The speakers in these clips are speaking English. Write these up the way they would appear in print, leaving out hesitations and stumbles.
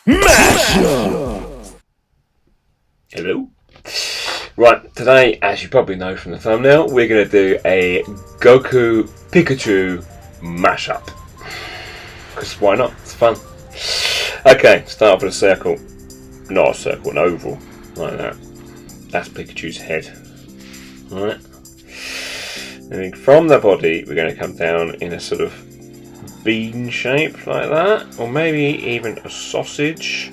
Mash Up! Hello. Right, today, as you probably know from the thumbnail, we're going to do a Goku Pikachu Mash Up. Because why not? It's fun. Okay, start off with a circle. Not a circle, an oval. Like that. That's Pikachu's head. Alright. And from the body, we're going to come down in a sort of bean shape like that. Or maybe even a sausage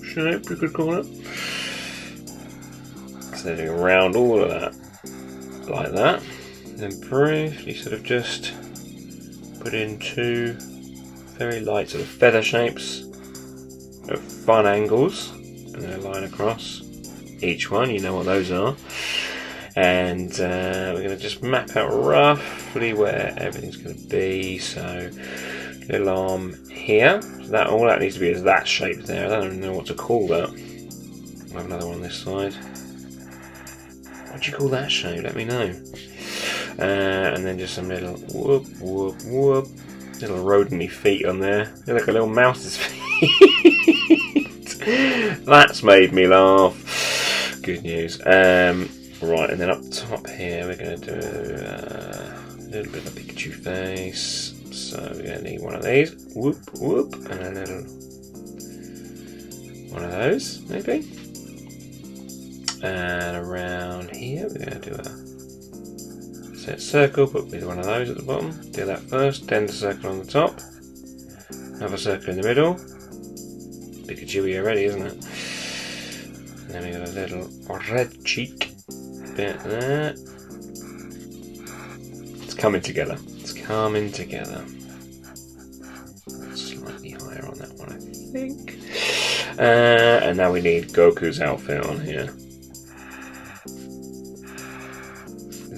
shape, we could call it. So around all of that, like that. Then briefly sort of just put in two very light sort of feather shapes at fun angles. And then a line across each one, you know what those are. And we're going to just map out roughly where everything's going to be. So, little arm here. So that all that needs to be is that shape there. I don't even know what to call that. I'll have another one on this side. What do you call that shape? Let me know. And then just some little whoop, whoop, whoop. Little rodent-y feet on there. They're like a little mouse's feet. That's made me laugh. Good news. Right, and then up top here we're going to do a little bit of a Pikachu face. So we're going to need one of these. Whoop, whoop. And a little one of those, maybe. And around here we're going to do a set circle, but with one of those at the bottom. Do that first, then the circle on the top. Another circle in the middle. Pikachu already, isn't it? And then we got a little red cheek bit there. It's coming together. It's coming together. Slightly higher on that one, I think. And now we need Goku's outfit on here.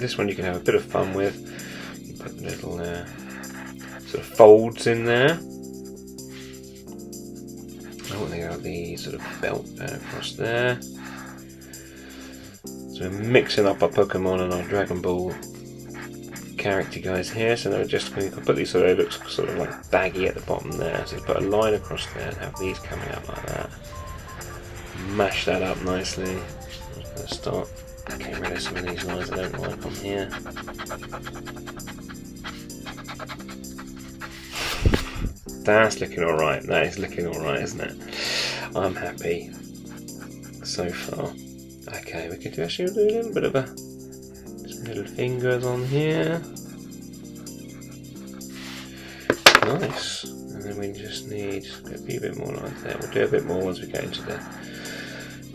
This one you can have a bit of fun with. You put little sort of folds in there. I want to have the sort of belt across there. So we're mixing up our Pokemon and our Dragon Ball character guys here. So now we're just going to put these sort of, it looks sort of like baggy at the bottom there. So put a line across there and have these coming out like that. Mash that up nicely. I'm going to start getting rid of some of these lines I don't like on here. That's looking alright. That is looking alright, isn't it? I'm happy so far. Okay, we could actually do a little bit of some little fingers on here. Nice. And then we just need a few bit more like that. We'll do a bit more once we get into the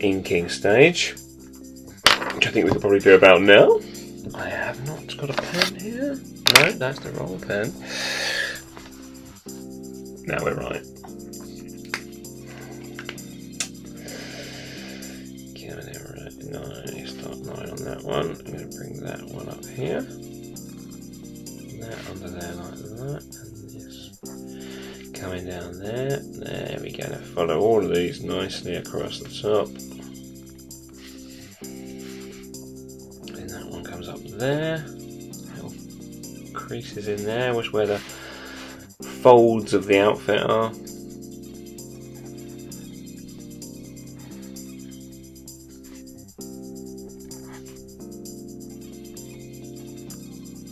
inking stage, which I think we could probably do about now. I have not got a pen here. No, that's the wrong pen. Now we're right. Get it right. Nice. Start line on that one. I'm going to bring that one up here. That under there like that. And this coming down there. There we go. Now follow all of these nicely across the top. And that one comes up there. Little creases in there, which where the folds of the outfit are.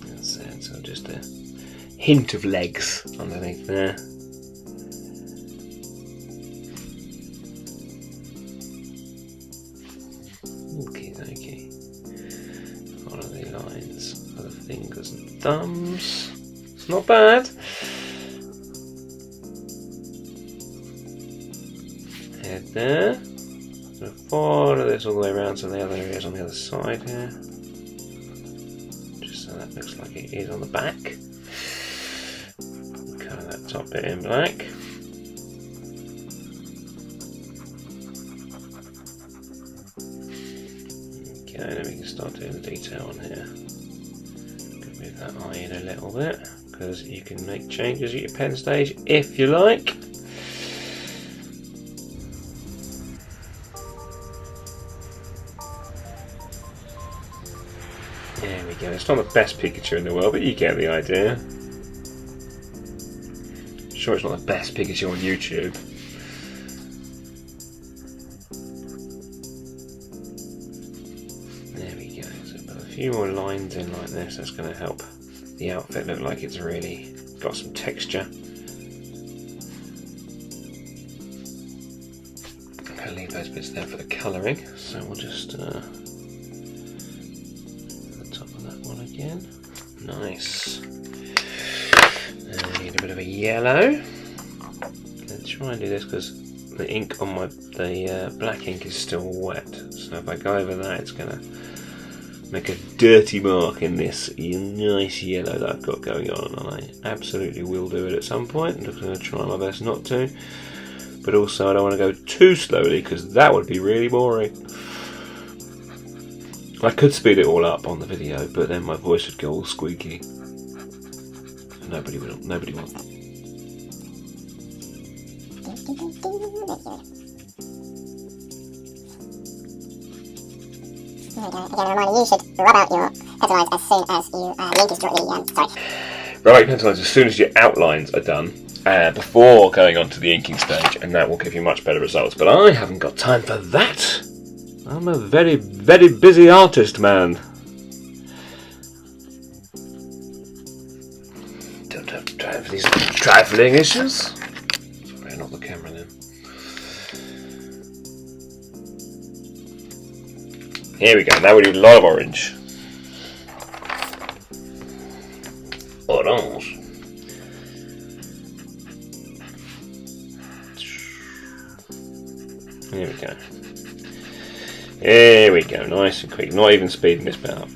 That's it, so just a hint of legs underneath there. Okay. Follow the lines for the fingers and thumbs. It's not bad. Head there. So follow this all the way around to the other areas on the other side here. Just so that looks like it is on the back. Colour that top bit in black. Okay, then we can start doing the detail on here. Could move that eye in a little bit, because you can make changes at your pen stage if you like. There we go. It's not the best Pikachu in the world, but you get the idea. sure it's not the best Pikachu on YouTube. There we go. So put a few more lines in like this. That's going to help the outfit look like it's really got some texture. I'll leave those bits there for the colouring. So we'll just the top of that one again. Nice. Need a bit of a yellow. Let's try and do this because the ink on the black ink is still wet. So if I go over that, it's going to make a dirty mark in this nice yellow that I've got going on, and I absolutely will do it at some point. I'm just going to try my best not to. But also I don't want to go too slowly because that would be really boring. I could speed it all up on the video, but then my voice would go all squeaky. Nobody wants that. Again, a reminder, you should rub out your pencil lines as soon as you ink is directly, sorry. Rub out your pencil lines as soon as your outlines are done, before going on to the inking stage, and that will give you much better results. But I haven't got time for that. I'm a very, very busy artist, man. Don't have time for these trifling issues. Sorry, not the camera then. Here we go, now we need a lot of orange. Orange. Here we go. Here we go, nice and quick. Not even speeding this bit up.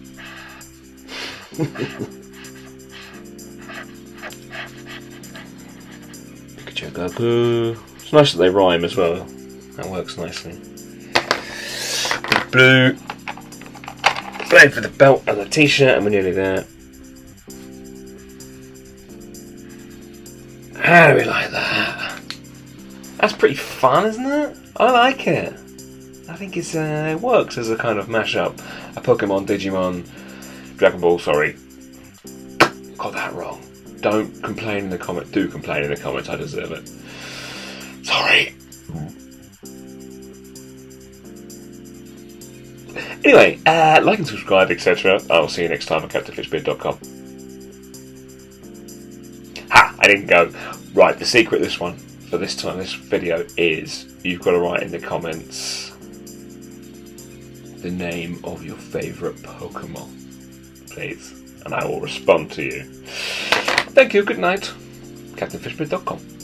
Pikachu Goku. It's nice that they rhyme as well. That works nicely. Blue. Blade for the belt and the t-shirt, and we're nearly there. How do we like that? That's pretty fun, isn't it? I like it. I think it works as a kind of mashup. A Pokemon, Digimon, Dragon Ball, sorry. Got that wrong. Don't complain in the comments. Do complain in the comments, I deserve it. Sorry. Anyway, like and subscribe, etc. I'll see you next time at CaptainFishbeard.com. Ha! I didn't go. Right, the secret this one, for this time, this video, is you've got to write in the comments the name of your favourite Pokemon, please, and I will respond to you. Thank you, good night. CaptainFishbeard.com.